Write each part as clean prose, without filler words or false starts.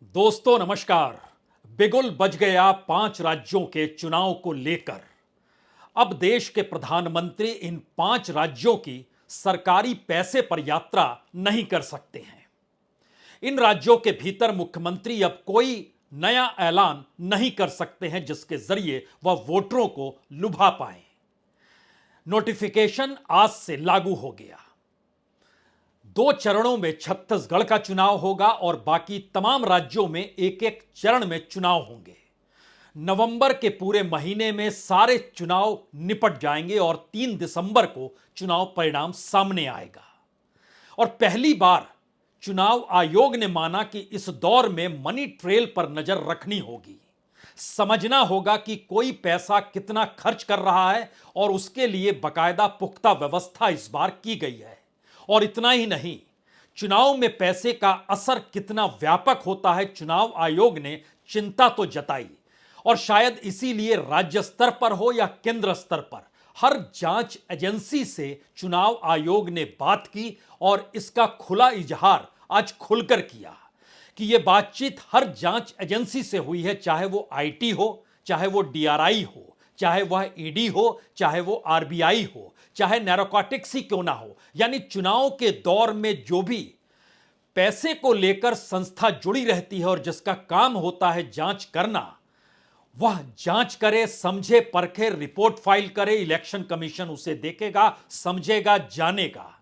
दोस्तों नमस्कार। बिगुल बज गया 5 राज्यों के चुनाव को लेकर। अब देश के प्रधानमंत्री इन 5 राज्यों की सरकारी पैसे पर यात्रा नहीं कर सकते हैं। इन राज्यों के भीतर मुख्यमंत्री अब कोई नया ऐलान नहीं कर सकते हैं जिसके जरिए वह वोटरों को लुभा पाए। नोटिफिकेशन आज से लागू हो गया। 2 चरणों में छत्तीसगढ़ का चुनाव होगा और बाकी तमाम राज्यों में एक एक चरण में चुनाव होंगे। नवंबर के पूरे महीने में सारे चुनाव निपट जाएंगे और 3 दिसंबर को चुनाव परिणाम सामने आएगा। और पहली बार चुनाव आयोग ने माना कि इस दौर में मनी ट्रेल पर नजर रखनी होगी। समझना होगा कि कोई पैसा कितना खर्च कर रहा है और उसके लिए बकायदा पुख्ता व्यवस्था इस बार की गई है। और इतना ही नहीं, चुनाव में पैसे का असर कितना व्यापक होता है, चुनाव आयोग ने चिंता तो जताई। और शायद इसीलिए राज्य स्तर पर हो या केंद्र स्तर पर हर जांच एजेंसी से चुनाव आयोग ने बात की और इसका खुला इजहार आज खुलकर किया कि यह बातचीत हर जांच एजेंसी से हुई है, चाहे वो आईटी हो, चाहे वो डीआरआई हो, चाहे वह ईडी हो, चाहे वो आरबीआई हो, चाहे नैरोकॉटिक्स ही क्यों ना हो। यानी चुनाव के दौर में जो भी पैसे को लेकर संस्था जुड़ी रहती है और जिसका काम होता है जांच करना, वह जांच करे, समझे, परखे, रिपोर्ट फाइल करे। इलेक्शन कमीशन उसे देखेगा, समझेगा, जानेगा।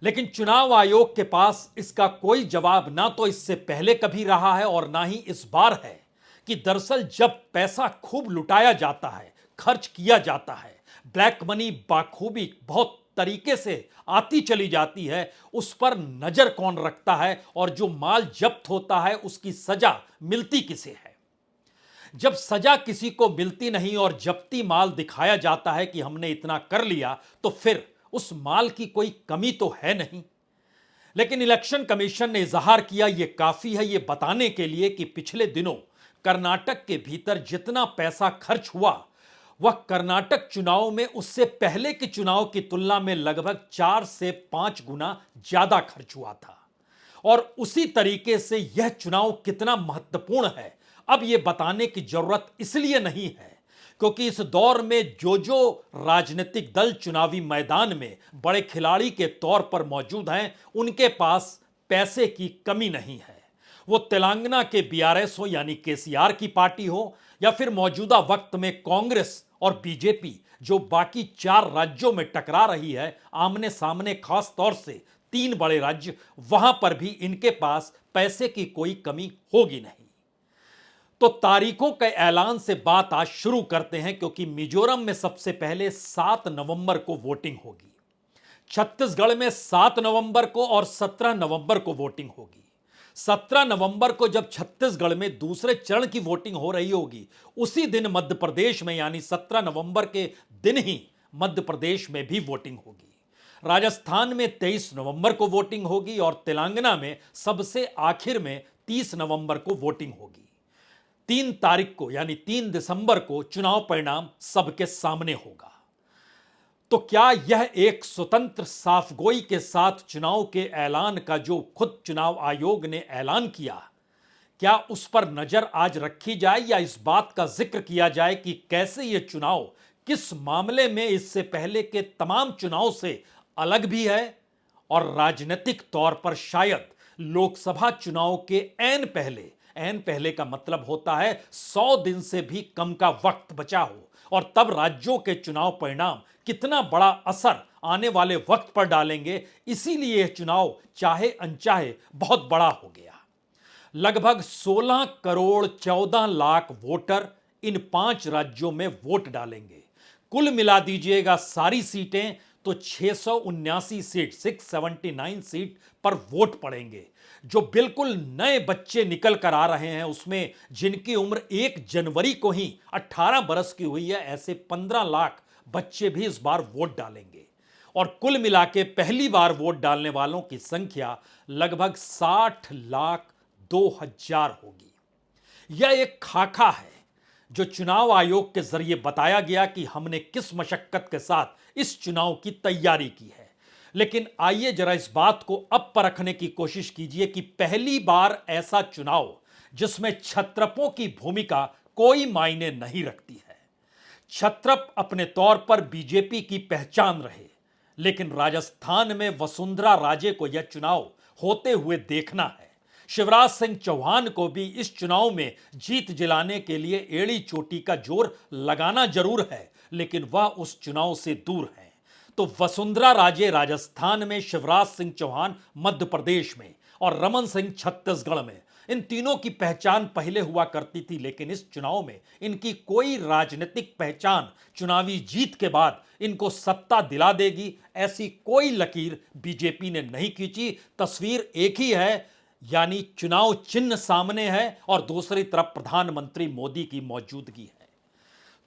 लेकिन चुनाव आयोग के पास इसका कोई जवाब ना तो इससे पहले कभी रहा है और ना ही इस बार है कि दरअसल जब पैसा खूब लुटाया जाता है, खर्च किया जाता है, ब्लैक मनी बाखूबी बहुत तरीके से आती चली जाती है, उस पर नजर कौन रखता है और जो माल जब्त होता है उसकी सजा मिलती किसे है। जब सजा किसी को मिलती नहीं और जब्ती माल दिखाया जाता है कि हमने इतना कर लिया, तो फिर उस माल की कोई कमी तो है नहीं। लेकिन इलेक्शन कमीशन ने इजहार किया, यह काफी है यह बताने के लिए कि पिछले दिनों कर्नाटक के भीतर जितना पैसा खर्च हुआ वह कर्नाटक चुनाव में उससे पहले के चुनाव की तुलना में लगभग 4 से 5 गुना ज्यादा खर्च हुआ था। और उसी तरीके से यह चुनाव कितना महत्वपूर्ण है अब यह बताने की जरूरत इसलिए नहीं है क्योंकि इस दौर में जो राजनीतिक दल चुनावी मैदान में बड़े खिलाड़ी के तौर पर मौजूद हैं, उनके पास पैसे की कमी नहीं है। वो तेलंगाना के बीआरएस हो यानी केसीआर की पार्टी हो या फिर मौजूदा वक्त में कांग्रेस और बीजेपी जो बाकी 4 राज्यों में टकरा रही है आमने सामने, खास तौर से 3 बड़े राज्य, वहां पर भी इनके पास पैसे की कोई कमी होगी नहीं। तो तारीखों के ऐलान से बात आज शुरू करते हैं क्योंकि मिजोरम में सबसे पहले 7 नवंबर को वोटिंग होगी, छत्तीसगढ़ में 7 नवंबर को और 17 नवंबर को वोटिंग होगी। 17 नवंबर को जब छत्तीसगढ़ में दूसरे चरण की वोटिंग हो रही होगी, उसी दिन मध्य प्रदेश में यानी 17 नवंबर के दिन ही मध्य प्रदेश में भी वोटिंग होगी। राजस्थान में 23 नवंबर को वोटिंग होगी और तेलंगाना में सबसे आखिर में 30 नवंबर को वोटिंग होगी। 3 तारीख को यानी 3 दिसंबर को चुनाव परिणाम सबके सामने होगा। तो क्या यह एक स्वतंत्र साफगोई के साथ चुनाव के ऐलान का जो खुद चुनाव आयोग ने ऐलान किया, क्या उस पर नजर आज रखी जाए या इस बात का जिक्र किया जाए कि कैसे यह चुनाव किस मामले में इससे पहले के तमाम चुनाव से अलग भी है और राजनीतिक तौर पर शायद लोकसभा चुनाव के ऐन पहले का मतलब होता है 100 दिन से भी कम का वक्त बचा हो और तब राज्यों के चुनाव परिणाम कितना बड़ा असर आने वाले वक्त पर डालेंगे, इसीलिए यह चुनाव चाहे अनचाहे बहुत बड़ा हो गया। लगभग 16 करोड़ 14 लाख वोटर इन 5 राज्यों में वोट डालेंगे। कुल मिला दीजिएगा सारी सीटें तो 679 सीट, 679 सीट पर वोट पड़ेंगे। जो बिल्कुल नए बच्चे निकल कर आ रहे हैं उसमें जिनकी उम्र 1 जनवरी को ही 18 बरस की हुई है, ऐसे 15 लाख बच्चे भी इस बार वोट डालेंगे। और कुल मिला के पहली बार वोट डालने वालों की संख्या लगभग 60,02,000 होगी। यह एक खाका है जो चुनाव आयोग के जरिए बताया गया कि हमने किस मशक्कत के साथ इस चुनाव की तैयारी की है। लेकिन आइए जरा इस बात को अब परखने की कोशिश कीजिए कि पहली बार ऐसा चुनाव जिसमें क्षत्रपों की भूमिका कोई मायने नहीं रखती है। क्षत्रप अपने तौर पर बीजेपी की पहचान रहे, लेकिन राजस्थान में वसुंधरा राजे को यह चुनाव होते हुए देखना है। शिवराज सिंह चौहान को भी इस चुनाव में जीत दिलाने के लिए एड़ी चोटी का जोर लगाना जरूर है, लेकिन वह उस चुनाव से दूर है। तो वसुंधरा राजे राजस्थान में, शिवराज सिंह चौहान मध्य प्रदेश में और रमन सिंह छत्तीसगढ़ में, इन तीनों की पहचान पहले हुआ करती थी, लेकिन इस चुनाव में इनकी कोई राजनीतिक पहचान चुनावी जीत के बाद इनको सत्ता दिला देगी, ऐसी कोई लकीर बीजेपी ने नहीं खींची। तस्वीर एक ही है, यानी चुनाव चिन्ह सामने है और दूसरी तरफ प्रधानमंत्री मोदी की मौजूदगी है।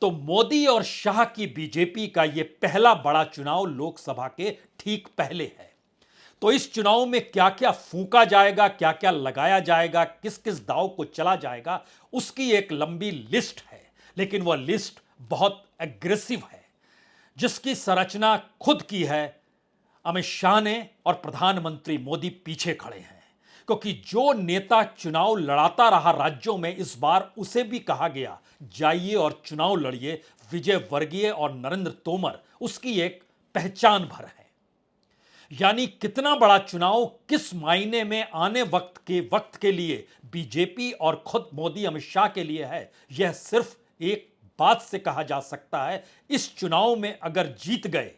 तो मोदी और शाह की बीजेपी का यह पहला बड़ा चुनाव लोकसभा के ठीक पहले है। तो इस चुनाव में क्या क्या फूंका जाएगा, क्या क्या लगाया जाएगा, किस किस दांव को चला जाएगा, उसकी एक लंबी लिस्ट है। लेकिन वह लिस्ट बहुत एग्रेसिव है, जिसकी संरचना खुद की है अमित शाह ने, और प्रधानमंत्री मोदी पीछे खड़े हैं। क्योंकि जो नेता चुनाव लड़ाता रहा राज्यों में, इस बार उसे भी कहा गया जाइए और चुनाव लड़िए। विजय वर्गीय और नरेंद्र तोमर उसकी एक पहचान भर है। यानी कितना बड़ा चुनाव किस मायने में आने वक्त के लिए बीजेपी और खुद मोदी अमित शाह के लिए है, यह सिर्फ एक बात से कहा जा सकता है, इस चुनाव में अगर जीत गए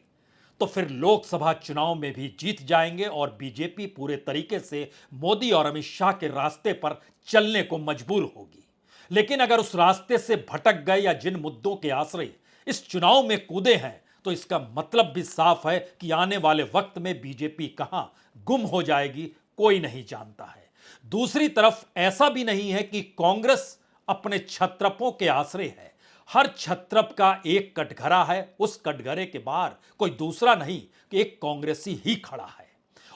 तो फिर लोकसभा चुनाव में भी जीत जाएंगे और बीजेपी पूरे तरीके से मोदी और अमित शाह के रास्ते पर चलने को मजबूर होगी। लेकिन अगर उस रास्ते से भटक गए या जिन मुद्दों के आश्रय इस चुनाव में कूदे हैं, तो इसका मतलब भी साफ है कि आने वाले वक्त में बीजेपी कहां गुम हो जाएगी, कोई नहीं जानता है। दूसरी तरफ ऐसा भी नहीं है कि कांग्रेस अपने क्षत्रपों के आश्रय है। हर क्षत्रप का एक कटघरा है, उस कटघरे के बाहर कोई दूसरा नहीं कि एक कांग्रेसी ही खड़ा है।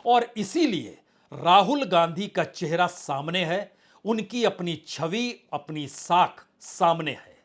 और इसीलिए राहुल गांधी का चेहरा सामने है, उनकी अपनी छवि, अपनी साख सामने है,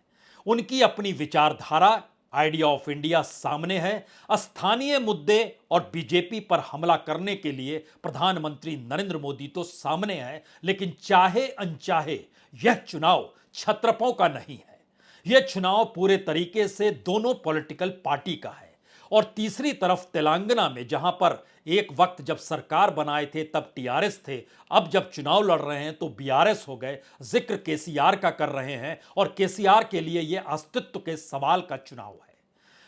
उनकी अपनी विचारधारा, आइडिया ऑफ इंडिया सामने है। स्थानीय मुद्दे और बीजेपी पर हमला करने के लिए प्रधानमंत्री नरेंद्र मोदी तो सामने है, लेकिन चाहे अनचाहे यह चुनाव क्षत्रपों का नहीं है। यह चुनाव पूरे तरीके से दोनों पॉलिटिकल पार्टी का है। और तीसरी तरफ तेलंगाना में, जहां पर एक वक्त जब सरकार बनाए थे तब टीआरएस थे, अब जब चुनाव लड़ रहे हैं तो बीआरएस हो गए। जिक्र केसीआर का कर रहे हैं और केसीआर के लिए यह अस्तित्व के सवाल का चुनाव है।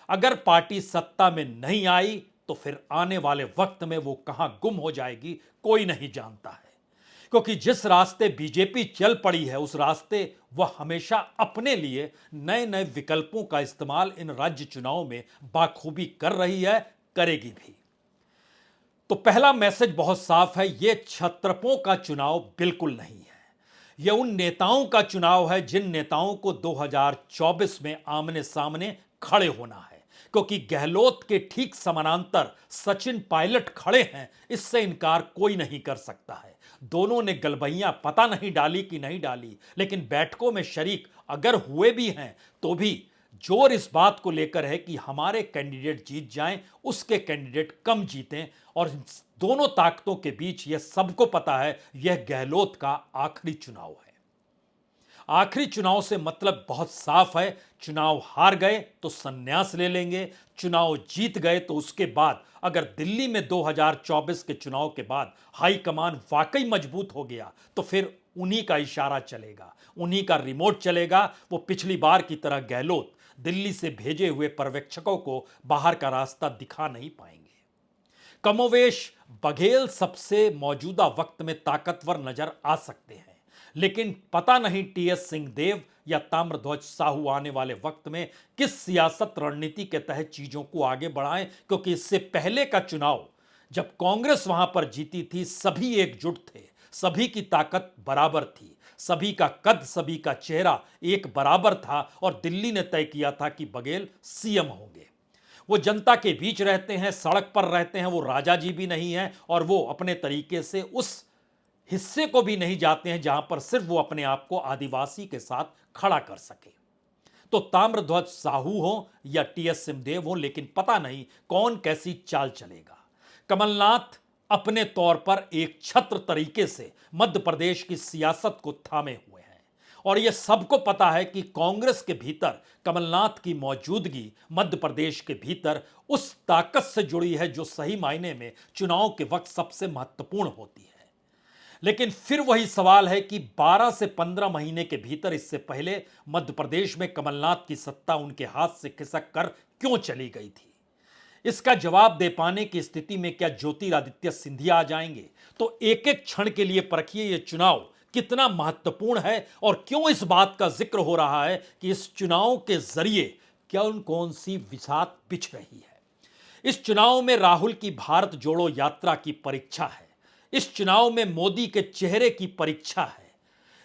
अगर पार्टी सत्ता में नहीं आई तो फिर आने वाले वक्त में वो कहां गुम हो जाएगी, कोई नहीं जानता है। क्योंकि जिस रास्ते बीजेपी चल पड़ी है, उस रास्ते वह हमेशा अपने लिए नए नए विकल्पों का इस्तेमाल इन राज्य चुनावों में बाखूबी कर रही है, करेगी भी। तो पहला मैसेज बहुत साफ है, यह क्षत्रपों का चुनाव बिल्कुल नहीं है। यह उन नेताओं का चुनाव है जिन नेताओं को 2024 में आमने सामने खड़े होना है। क्योंकि गहलोत के ठीक समानांतर सचिन पायलट खड़े हैं, इससे इनकार कोई नहीं कर सकता है। दोनों ने गलबैयां पता नहीं डाली कि नहीं डाली, लेकिन बैठकों में शरीक अगर हुए भी हैं तो भी जोर इस बात को लेकर है कि हमारे कैंडिडेट जीत जाएं, उसके कैंडिडेट कम जीतें। और दोनों ताकतों के बीच यह सबको पता है, यह गहलोत का आखिरी चुनाव है। आखिरी चुनाव से मतलब बहुत साफ है, चुनाव हार गए तो संन्यास ले लेंगे, चुनाव जीत गए तो उसके बाद अगर दिल्ली में 2024 के चुनाव के बाद हाईकमान वाकई मजबूत हो गया तो फिर उन्हीं का इशारा चलेगा, उन्हीं का रिमोट चलेगा। वो पिछली बार की तरह गहलोत दिल्ली से भेजे हुए पर्यवेक्षकों को बाहर का रास्ता दिखा नहीं पाएंगे। कमोवेश बघेल सबसे मौजूदा वक्त में ताकतवर नजर आ सकते हैं, लेकिन पता नहीं टीएस सिंहदेव या ताम्रध्वज साहू आने वाले वक्त में किस सियासत रणनीति के तहत चीजों को आगे बढ़ाएं। क्योंकि इससे पहले का चुनाव जब कांग्रेस वहां पर जीती थी, सभी एकजुट थे, सभी की ताकत बराबर थी, सभी का कद, सभी का चेहरा एक बराबर था और दिल्ली ने तय किया था कि बघेल सीएम होंगे। वो जनता के बीच रहते हैं, सड़क पर रहते हैं, वो राजा जी भी नहीं है और वो अपने तरीके से उस हिस्से को भी नहीं जाते हैं जहां पर सिर्फ वो अपने आप को आदिवासी के साथ खड़ा कर सके। तो ताम्रध्वज साहू हो या टीएस सिंहदेव हो, लेकिन पता नहीं कौन कैसी चाल चलेगा। कमलनाथ अपने तौर पर एक छत्र तरीके से मध्य प्रदेश की सियासत को थामे हुए हैं और यह सबको पता है कि कांग्रेस के भीतर कमलनाथ की मौजूदगी मध्य प्रदेश के भीतर उस ताकत से जुड़ी है जो सही मायने में चुनाव के वक्त सबसे महत्वपूर्ण होती है। लेकिन फिर वही सवाल है कि 12 से 15 महीने के भीतर, इससे पहले मध्य प्रदेश में कमलनाथ की सत्ता उनके हाथ से खिसक कर क्यों चली गई थी? इसका जवाब दे पाने की स्थिति में क्या ज्योतिरादित्य सिंधिया आ जाएंगे? तो एक एक क्षण के लिए परखिए यह चुनाव कितना महत्वपूर्ण है और क्यों इस बात का जिक्र हो रहा है कि इस चुनाव के जरिए कौन सी विसात बिछ रही है। इस चुनाव में राहुल की भारत जोड़ो यात्रा की परीक्षा है। इस चुनाव में मोदी के चेहरे की परीक्षा है।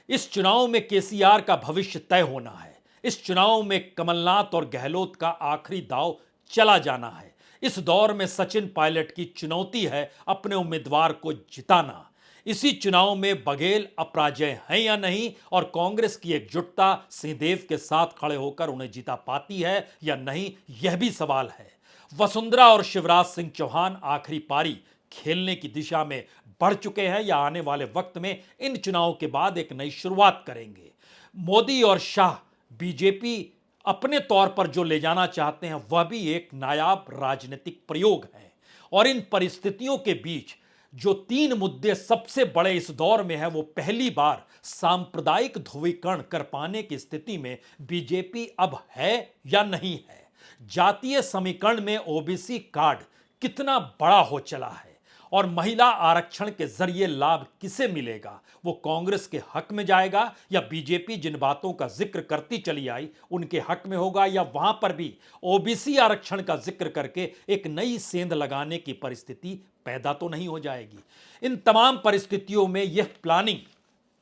इस चुनाव में केसीआर का भविष्य तय होना है। इस चुनाव में कमलनाथ और गहलोत का आखिरी दांव चला जाना है। इस दौर में सचिन पायलट की चुनौती है अपने उम्मीदवार को जिताना। इसी चुनाव में बघेल अपराजय हैं या नहीं और कांग्रेस की एकजुटता सिंहदेव के साथ खड़े होकर उन्हें जिता पाती है या नहीं, यह भी सवाल है। वसुंधरा और शिवराज सिंह चौहान आखिरी पारी खेलने की दिशा में बढ़ चुके हैं या आने वाले वक्त में इन चुनाव के बाद एक नई शुरुआत करेंगे। मोदी और शाह बीजेपी अपने तौर पर जो ले जाना चाहते हैं वह भी एक नायाब राजनीतिक प्रयोग है। और इन परिस्थितियों के बीच जो तीन मुद्दे सबसे बड़े इस दौर में है वो पहली बार सांप्रदायिक ध्रुवीकरण कर पाने की स्थिति में बीजेपी अब है या नहीं है। जातीय समीकरण में ओबीसी कार्ड कितना बड़ा हो चला है और महिला आरक्षण के जरिए लाभ किसे मिलेगा, वो कांग्रेस के हक में जाएगा या बीजेपी जिन बातों का जिक्र करती चली आई उनके हक में होगा, या वहां पर भी ओबीसी आरक्षण का जिक्र करके एक नई सेंध लगाने की परिस्थिति पैदा तो नहीं हो जाएगी। इन तमाम परिस्थितियों में यह प्लानिंग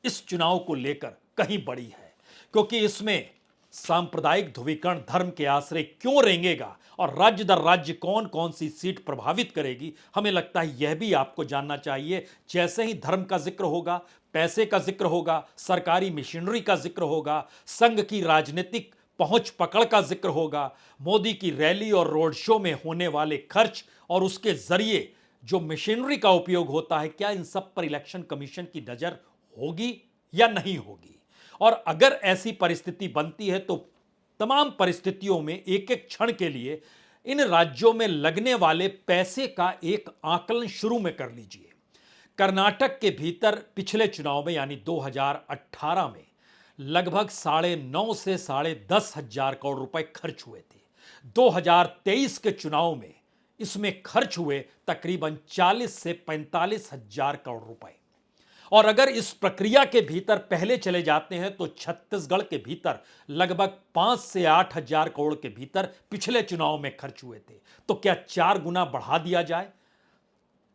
इस चुनाव को लेकर कहीं बड़ी है, क्योंकि इसमें सांप्रदायिक ध्रुवीकरण धर्म के आश्रय क्यों रेंगेगा और राज्य दर राज्य कौन कौन सी सीट प्रभावित करेगी, हमें लगता है यह भी आपको जानना चाहिए। जैसे ही धर्म का जिक्र होगा, पैसे का जिक्र होगा, सरकारी मशीनरी का जिक्र होगा, संघ की राजनीतिक पहुंच पकड़ का जिक्र होगा, मोदी की रैली और रोड शो में होने वाले खर्च और उसके जरिए जो मशीनरी का उपयोग होता है, क्या इन सब पर इलेक्शन कमीशन की नजर होगी या नहीं होगी? और अगर ऐसी परिस्थिति बनती है तो तमाम परिस्थितियों में एक एक क्षण के लिए इन राज्यों में लगने वाले पैसे का एक आकलन शुरू में कर लीजिए। कर्नाटक के भीतर पिछले चुनाव में यानी 2018 में लगभग 9.5 से 10.5 हजार करोड़ रुपए खर्च हुए थे। 2023 के चुनाव में इसमें खर्च हुए तकरीबन 40 से 45 हजार करोड़ रुपए। और अगर इस प्रक्रिया के भीतर पहले चले जाते हैं तो छत्तीसगढ़ के भीतर लगभग 5 से 8 हजार करोड़ के भीतर पिछले चुनाव में खर्च हुए थे। तो क्या 4 गुना बढ़ा दिया जाए?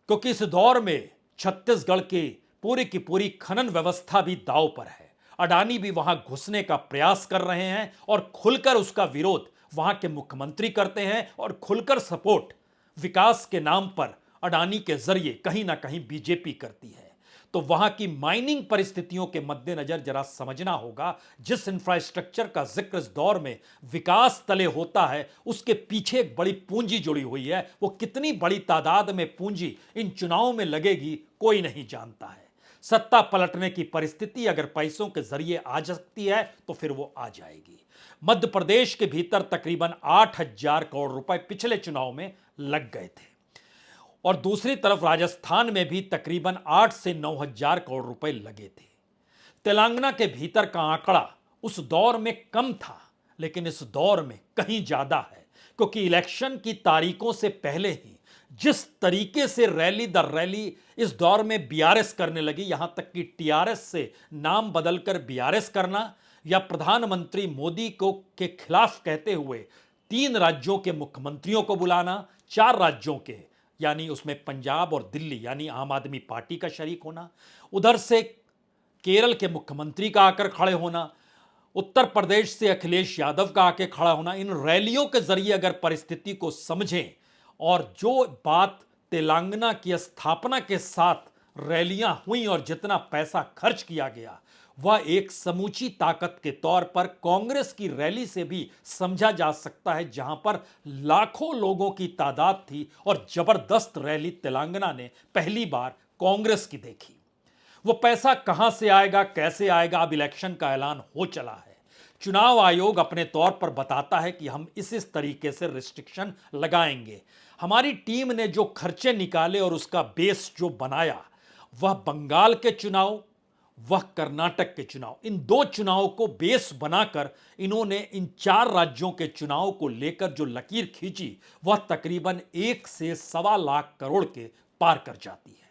क्योंकि इस दौर में छत्तीसगढ़ की पूरी खनन व्यवस्था भी दांव पर है। अडानी भी वहां घुसने का प्रयास कर रहे हैं और खुलकर उसका विरोध वहां के मुख्यमंत्री करते हैं और खुलकर सपोर्ट विकास के नाम पर अडानी के जरिए कहीं ना कहीं बीजेपी करती है। तो वहां की माइनिंग परिस्थितियों के मद्देनजर जरा समझना होगा, जिस इंफ्रास्ट्रक्चर का जिक्र इस दौर में विकास तले होता है उसके पीछे एक बड़ी पूंजी जुड़ी हुई है। वो कितनी बड़ी तादाद में पूंजी इन चुनावों में लगेगी कोई नहीं जानता है। सत्ता पलटने की परिस्थिति अगर पैसों के जरिए आ सकती है तो फिर वो आ जाएगी। मध्य प्रदेश के भीतर तकरीबन 8 हजार करोड़ रुपए पिछले चुनाव में लग गए थे और दूसरी तरफ राजस्थान में भी तकरीबन 8 से 9 हजार करोड़ रुपए लगे थे। तेलंगाना के भीतर का आंकड़ा उस दौर में कम था, लेकिन इस दौर में कहीं ज्यादा है, क्योंकि इलेक्शन की तारीखों से पहले ही जिस तरीके से रैली दर रैली इस दौर में बीआरएस करने लगी, यहां तक कि टीआरएस से नाम बदलकर बीआरएस करना या प्रधानमंत्री मोदी को के खिलाफ कहते हुए 3 राज्यों के मुख्यमंत्रियों को बुलाना, 4 राज्यों के यानी उसमें पंजाब और दिल्ली यानी आम आदमी पार्टी का शरीक होना, उधर से केरल के मुख्यमंत्री का आकर खड़े होना, उत्तर प्रदेश से अखिलेश यादव का आके खड़ा होना, इन रैलियों के जरिए अगर परिस्थिति को समझें और जो बात तेलंगाना की स्थापना के साथ रैलियां हुई और जितना पैसा खर्च किया गया वह एक समूची ताकत के तौर पर कांग्रेस की रैली से भी समझा जा सकता है, जहां पर लाखों लोगों की तादाद थी और जबरदस्त रैली तेलंगाना ने पहली बार कांग्रेस की देखी। वो पैसा कहां से आएगा, कैसे आएगा, अब इलेक्शन का ऐलान हो चला है। चुनाव आयोग अपने तौर पर बताता है कि हम इस तरीके से रिस्ट्रिक्शन लगाएंगे। हमारी टीम ने जो खर्चे निकाले और उसका बेस जो बनाया, वह बंगाल के चुनाव, वह कर्नाटक के चुनाव, इन दो चुनाव को बेस बनाकर इन्होंने इन चार राज्यों के चुनाव को लेकर जो लकीर खींची वह तकरीबन 1 से 1.25 लाख करोड़ के पार कर जाती है।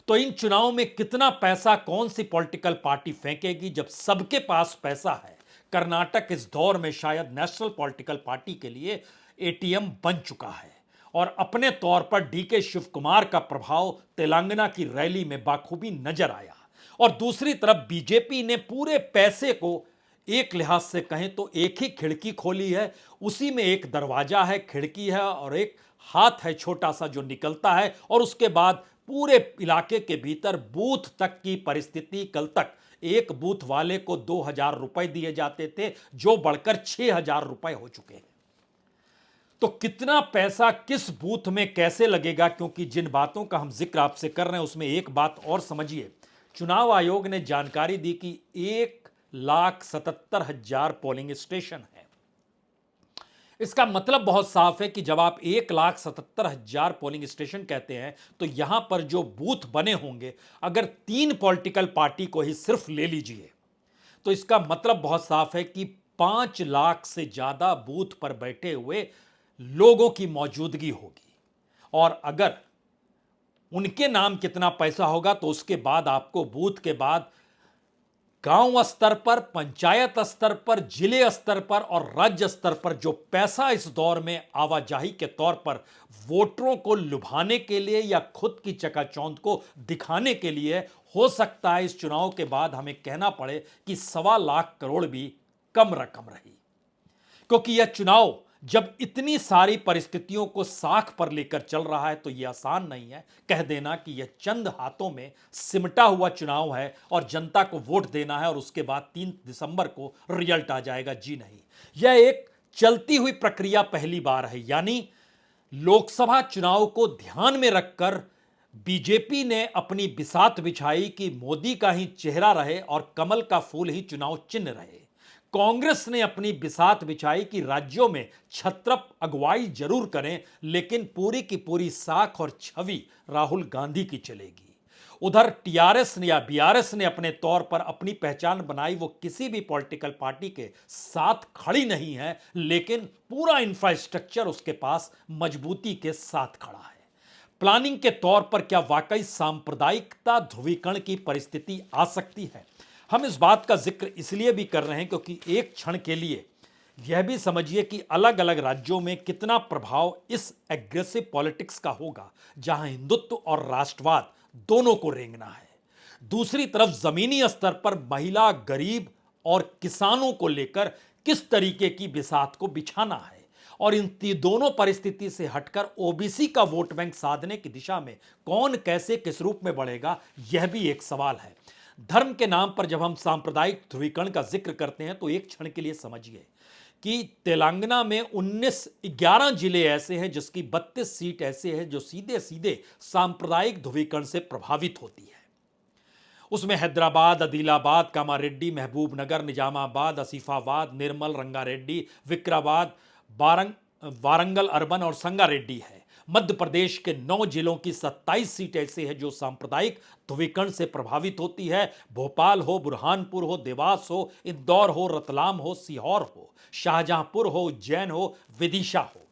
तो इन चुनावों में कितना पैसा कौन सी पॉलिटिकल पार्टी फेंकेगी जब सबके पास पैसा है? कर्नाटक इस दौर में शायद नेशनल पॉलिटिकल पार्टी के लिए एटीएम बन चुका है और अपने तौर पर डीके शिव कुमार का प्रभाव तेलंगाना की रैली में बाखूबी नजर आया। और दूसरी तरफ बीजेपी ने पूरे पैसे को एक लिहाज से कहें तो एक ही खिड़की खोली है, उसी में एक दरवाजा है, खिड़की है और एक हाथ है छोटा सा जो निकलता है, और उसके बाद पूरे इलाके के भीतर बूथ तक की परिस्थिति। कल तक एक बूथ वाले को 2,000 रुपए दिए जाते थे, जो बढ़कर 6,000 रुपए हो चुके हैं। तो कितना पैसा किस बूथ में कैसे लगेगा, क्योंकि जिन बातों का हम जिक्र आपसे कर रहे हैं उसमें एक बात और समझिए। चुनाव आयोग ने जानकारी दी कि 1,77,000 पोलिंग स्टेशन है। इसका मतलब बहुत साफ है कि जब आप 1,77,000 पोलिंग स्टेशन कहते हैं तो यहां पर जो बूथ बने होंगे, अगर 3 पॉलिटिकल पार्टी को ही सिर्फ ले लीजिए तो इसका मतलब बहुत साफ है कि 5 लाख से ज्यादा बूथ पर बैठे हुए लोगों की मौजूदगी होगी। और अगर उनके नाम कितना पैसा होगा तो उसके बाद आपको बूथ के बाद गांव स्तर पर, पंचायत स्तर पर, जिले स्तर पर और राज्य स्तर पर जो पैसा इस दौर में आवाजाही के तौर पर वोटरों को लुभाने के लिए या खुद की चकाचौंध को दिखाने के लिए, हो सकता है इस चुनाव के बाद हमें कहना पड़े कि 1.25 लाख करोड़ भी कम रकम रही। क्योंकि यह चुनाव जब इतनी सारी परिस्थितियों को साख पर लेकर चल रहा है तो यह आसान नहीं है कह देना कि यह चंद हाथों में सिमटा हुआ चुनाव है और जनता को वोट देना है और उसके बाद 3 दिसंबर को रिजल्ट आ जाएगा। जी नहीं, यह एक चलती हुई प्रक्रिया पहली बार है। यानी लोकसभा चुनाव को ध्यान में रखकर बीजेपी ने अपनी बिसात बिछाई कि मोदी का ही चेहरा रहे और कमल का फूल ही चुनाव चिन्ह रहे। कांग्रेस ने अपनी बिसात बिछाई कि राज्यों में छत्रप अगुवाई जरूर करें, लेकिन पूरी की पूरी साख और छवि राहुल गांधी की चलेगी। उधर टीआरएस ने या बीआरएस ने अपने तौर पर अपनी पहचान बनाई, वो किसी भी पॉलिटिकल पार्टी के साथ खड़ी नहीं है, लेकिन पूरा इंफ्रास्ट्रक्चर उसके पास मजबूती के साथ खड़ा है। प्लानिंग के तौर पर क्या वाकई सांप्रदायिकता ध्रुवीकरण की परिस्थिति आ सकती है? हम इस बात का जिक्र इसलिए भी कर रहे हैं क्योंकि एक क्षण के लिए यह भी समझिए कि अलग अलग राज्यों में कितना प्रभाव इस एग्रेसिव पॉलिटिक्स का होगा, जहां हिंदुत्व और राष्ट्रवाद दोनों को रेंगना है। दूसरी तरफ जमीनी स्तर पर महिला, गरीब और किसानों को लेकर किस तरीके की बिसात को बिछाना है, और इन दोनों परिस्थिति से हटकर ओबीसी का वोट बैंक साधने की दिशा में कौन कैसे किस रूप में बढ़ेगा, यह भी एक सवाल है। धर्म के नाम पर जब हम सांप्रदायिक ध्रुवीकरण का जिक्र करते हैं तो एक क्षण के लिए समझिए कि तेलंगाना में 11 जिले ऐसे हैं जिसकी 32 सीट ऐसे हैं जो सीधे सीधे सांप्रदायिक ध्रुवीकरण से प्रभावित होती है। उसमें हैदराबाद, आदिलाबाद, कामारेड्डी, महबूबनगर, निजामाबाद, आसिफाबाद, निर्मल, रंगारेड्डी, विक्राबाद, वारंगल अर्बन और संगारेड्डी है। मध्य प्रदेश के 9 जिलों की 27 सीट ऐसे हैं जो सांप्रदायिक ध्रुवीकरण से प्रभावित होती है। भोपाल हो, बुरहानपुर हो, देवास हो, इंदौर हो, रतलाम हो, सीहोर हो, शाहजहांपुर हो, उज्जैन हो, विदिशा हो।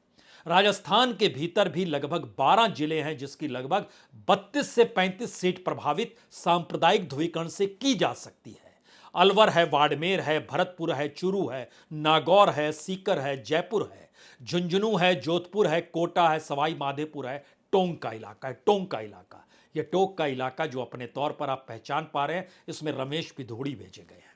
राजस्थान के भीतर भी लगभग 12 जिले हैं जिसकी लगभग 32 से 35 सीट प्रभावित सांप्रदायिक ध्रुवीकरण से की जा सकती है। अलवर है, बाड़मेर है, भरतपुर है, चूरू है, नागौर है, सीकर है, जयपुर है, झुंझुनू है, जोधपुर है, कोटा है, सवाई माधोपुर है, टोंक का इलाका है। टोंक का इलाका, यह टोंक का इलाका जो अपने तौर पर आप पहचान पा रहे हैं, इसमें रमेश पिधोड़ी भेजे गए हैं।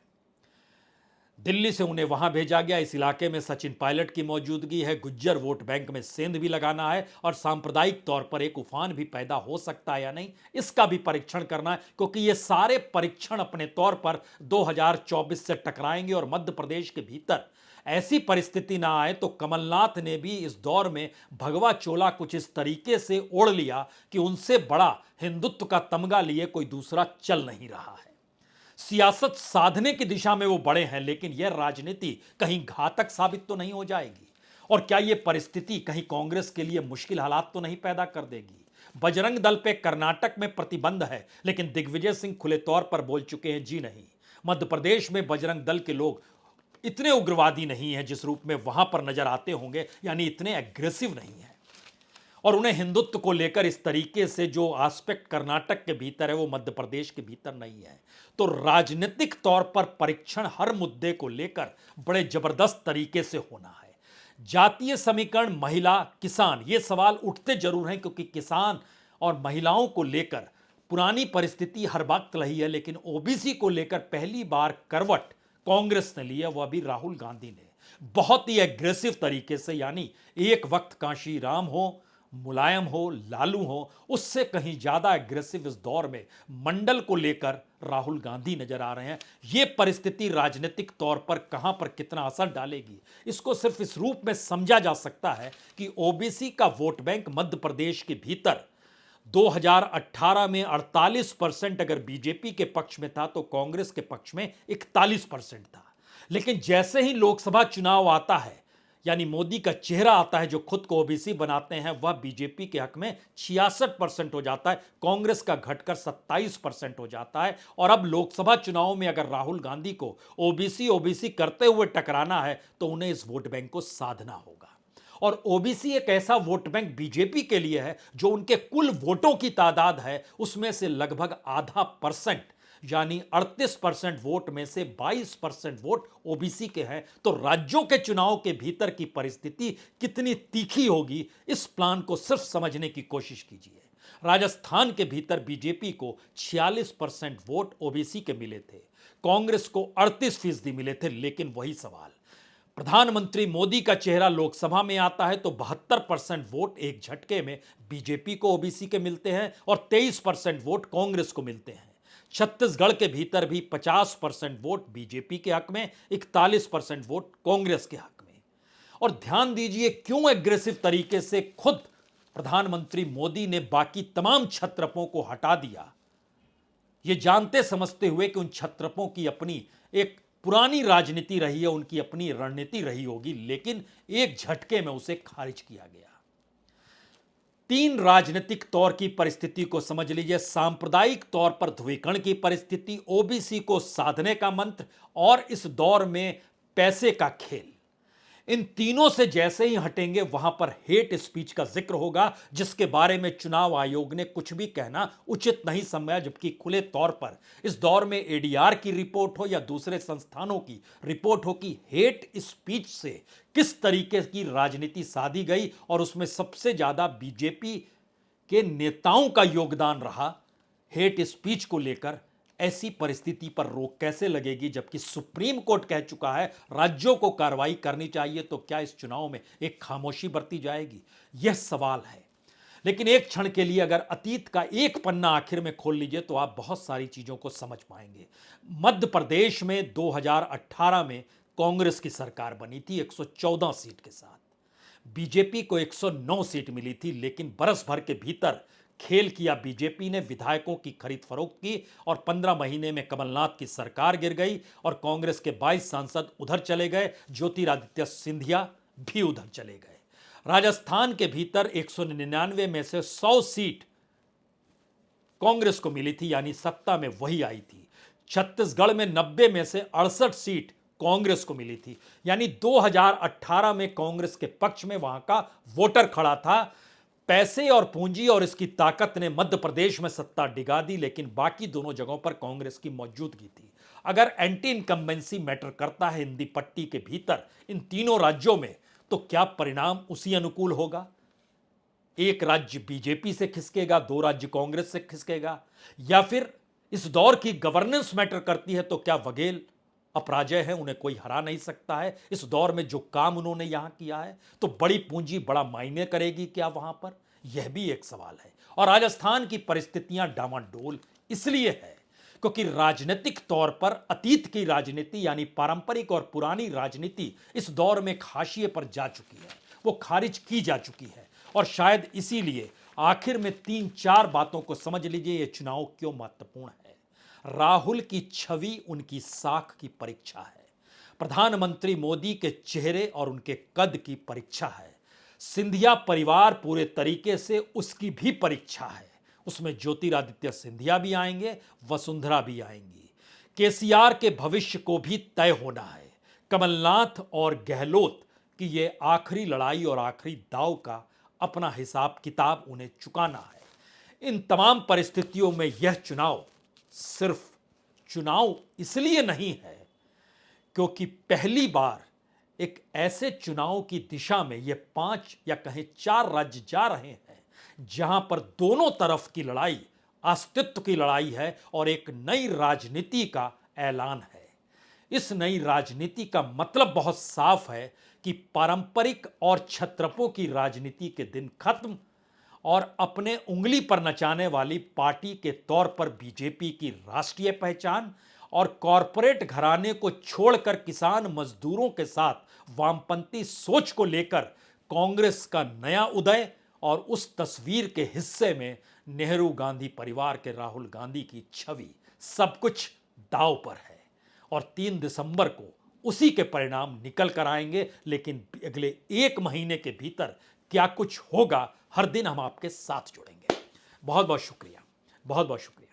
दिल्ली से उन्हें वहां भेजा गया। इस इलाके में सचिन पायलट की मौजूदगी है। गुज्जर वोट बैंक में सेंध भी लगाना है और सांप्रदायिक तौर पर एक उफान भी पैदा हो सकता है या नहीं, इसका भी परीक्षण करना है, क्योंकि ये सारे परीक्षण अपने तौर पर 2024 से टकराएंगे और मध्य प्रदेश के भीतर ऐसी परिस्थिति ना आए तो कमलनाथ ने भी इस दौर में भगवा चोला कुछ इस तरीके से ओढ़ लिया कि उनसे बड़ा हिंदुत्व का तमगा लिए कोई दूसरा चल नहीं रहा है। सियासत साधने की दिशा में वो बड़े हैं, लेकिन यह राजनीति कहीं घातक साबित तो नहीं हो जाएगी? और क्या यह परिस्थिति कहीं कांग्रेस के लिए मुश्किल हालात तो नहीं पैदा कर देगी? बजरंग दल पे कर्नाटक में प्रतिबंध है, लेकिन दिग्विजय सिंह खुले तौर पर बोल चुके हैं जी नहीं। मध्य प्रदेश में बजरंग दल के लोग इतने उग्रवादी नहीं हैं जिस रूप में वहां पर नजर आते होंगे, यानी इतने एग्रेसिव नहीं है। और उन्हें हिंदुत्व को लेकर इस तरीके से जो एस्पेक्ट कर्नाटक के भीतर है वो मध्य प्रदेश के भीतर नहीं है। तो राजनीतिक तौर पर परीक्षण हर मुद्दे को लेकर बड़े जबरदस्त तरीके से होना है। जातीय समीकरण, महिला, किसान, ये सवाल उठते जरूर हैं, क्योंकि किसान और महिलाओं को लेकर पुरानी परिस्थिति हर वक्त रही है, लेकिन ओबीसी को लेकर पहली बार करवट कांग्रेस ने ली है, वह भी राहुल गांधी ने, बहुत ही एग्रेसिव तरीके से। यानी एक वक्त कांशी राम हो, मुलायम हो, लालू हो, उससे कहीं ज्यादा एग्रेसिव इस दौर में मंडल को लेकर राहुल गांधी नजर आ रहे हैं। यह परिस्थिति राजनीतिक तौर पर कहां पर कितना असर डालेगी, इसको सिर्फ इस रूप में समझा जा सकता है कि ओबीसी का वोट बैंक मध्य प्रदेश के भीतर 2018 में 48% अगर बीजेपी के पक्ष में था तो कांग्रेस के पक्ष में 41% था। लेकिन जैसे ही लोकसभा चुनाव आता है, यानी मोदी का चेहरा आता है जो खुद को ओबीसी बनाते हैं, वह बीजेपी के हक में 66% हो जाता है, कांग्रेस का घटकर 27% हो जाता है। और अब लोकसभा चुनाव में अगर राहुल गांधी को ओबीसी ओबीसी करते हुए टकराना है तो उन्हें इस वोट बैंक को साधना होगा। और ओबीसी एक ऐसा वोट बैंक बीजेपी के लिए है जो उनके कुल वोटों की तादाद है उसमें से लगभग आधा परसेंट, यानी 38% वोट में से 22% वोट ओबीसी के हैं। तो राज्यों के चुनाव के भीतर की परिस्थिति कितनी तीखी होगी, इस प्लान को सिर्फ समझने की कोशिश कीजिए। राजस्थान के भीतर बीजेपी को 46% वोट ओबीसी के मिले थे, कांग्रेस को 38% मिले थे। लेकिन वही सवाल, प्रधानमंत्री मोदी का चेहरा लोकसभा में आता है तो 72% वोट एक झटके में बीजेपी को ओबीसी के मिलते हैं और 23% वोट कांग्रेस को मिलते हैं। छत्तीसगढ़ के भीतर भी 50% वोट बीजेपी के हक में, 41% वोट कांग्रेस के हक में। और ध्यान दीजिए क्यों एग्रेसिव तरीके से खुद प्रधानमंत्री मोदी ने बाकी तमाम छत्रपों को हटा दिया, ये जानते समझते हुए कि उन छत्रपों की अपनी एक पुरानी राजनीति रही है, उनकी अपनी रणनीति रही होगी, लेकिन एक झटके में उसे खारिज किया गया। तीन राजनीतिक तौर की परिस्थिति को समझ लीजिए। सांप्रदायिक तौर पर ध्रुवीकरण की परिस्थिति, ओबीसी को साधने का मंत्र और इस दौर में पैसे का खेल। इन तीनों से जैसे ही हटेंगे वहां पर हेट स्पीच का जिक्र होगा, जिसके बारे में चुनाव आयोग ने कुछ भी कहना उचित नहीं समझा, जबकि खुले तौर पर इस दौर में एडीआर की रिपोर्ट हो या दूसरे संस्थानों की रिपोर्ट हो कि हेट स्पीच से किस तरीके की राजनीति साधी गई और उसमें सबसे ज्यादा बीजेपी के नेताओं का योगदान रहा हेट स्पीच को लेकर। ऐसी परिस्थिति पर रोक कैसे लगेगी, जबकि सुप्रीम कोर्ट कह चुका है राज्यों को कार्रवाई करनी चाहिए, तो क्या इस चुनाव में एक खामोशी बरती जाएगी? यह सवाल है। लेकिन एक क्षण के लिए अगर अतीत का एक पन्ना आखिर में खोल लीजिए तो आप बहुत सारी चीजों को समझ पाएंगे। मध्य प्रदेश में 2018 में कांग्रेस की सरकार बनी थी 114 सीट के साथ, बीजेपी को 109 सीट मिली थी। लेकिन बरस भर के भीतर खेल किया बीजेपी ने, विधायकों की खरीद फरोख्त की और 15 महीने में कमलनाथ की सरकार गिर गई और कांग्रेस के 22 सांसद उधर चले गए, ज्योतिरादित्य सिंधिया भी उधर चले गए। राजस्थान के भीतर 199 में से 100 सीट कांग्रेस को मिली थी, यानी सत्ता में वही आई थी। छत्तीसगढ़ में 90 में से 68 सीट कांग्रेस को मिली थी, यानी 2018 में कांग्रेस के पक्ष में वहां का वोटर खड़ा था। पैसे और पूंजी और इसकी ताकत ने मध्य प्रदेश में सत्ता डिगा दी, लेकिन बाकी दोनों जगहों पर कांग्रेस की मौजूदगी थी। अगर एंटी इनकम्बेंसी मैटर करता है हिंदी पट्टी के भीतर इन तीनों राज्यों में, तो क्या परिणाम उसी अनुकूल होगा? एक राज्य बीजेपी से खिसकेगा, 2 राज्य कांग्रेस से खिसकेगा, या फिर इस दौर की गवर्नेंस मैटर करती है तो क्या बघेल अपराजय हैं, उन्हें कोई हरा नहीं सकता है। इस दौर में जो काम उन्होंने यहां किया है, तो बड़ी पूंजी बड़ा मायने करेगी क्या वहां पर, यह भी एक सवाल है। और राजस्थान की परिस्थितियां डामाडोल इसलिए है क्योंकि राजनीतिक तौर पर अतीत की राजनीति यानी पारंपरिक और पुरानी राजनीति इस दौर में हाशिए पर जा चुकी है, वो खारिज की जा चुकी है। और शायद इसीलिए आखिर में 3-4 बातों को समझ लीजिए ये चुनाव क्यों महत्वपूर्ण है। राहुल की छवि उनकी साख की परीक्षा है, प्रधानमंत्री मोदी के चेहरे और उनके कद की परीक्षा है, सिंधिया परिवार पूरे तरीके से उसकी भी परीक्षा है। उसमें ज्योतिरादित्य सिंधिया भी आएंगे, वसुंधरा भी आएंगी। केसीआर के भविष्य को भी तय होना है। कमलनाथ और गहलोत की ये आखिरी लड़ाई और आखिरी दाव का अपना हिसाब किताब उन्हें चुकाना है। इन तमाम परिस्थितियों में यह चुनाव सिर्फ चुनाव इसलिए नहीं है क्योंकि पहली बार एक ऐसे चुनाव की दिशा में ये 5 या कहें 4 राज्य जा रहे हैं जहां पर दोनों तरफ की लड़ाई अस्तित्व की लड़ाई है और एक नई राजनीति का ऐलान है। इस नई राजनीति का मतलब बहुत साफ है कि पारंपरिक और छत्रपों की राजनीति के दिन खत्म और अपने उंगली पर नचाने वाली पार्टी के तौर पर बीजेपी की राष्ट्रीय पहचान और कॉरपोरेट घराने को छोड़कर किसान मजदूरों के साथ वामपंथी सोच को लेकर कांग्रेस का नया उदय और उस तस्वीर के हिस्से में नेहरू गांधी परिवार के राहुल गांधी की छवि, सब कुछ दांव पर है। और 3 दिसंबर को उसी के परिणाम निकल कर आएंगे। लेकिन अगले 1 महीने के भीतर क्या कुछ होगा, हर दिन हम आपके साथ जुड़ेंगे। बहुत बहुत शुक्रिया, बहुत बहुत शुक्रिया।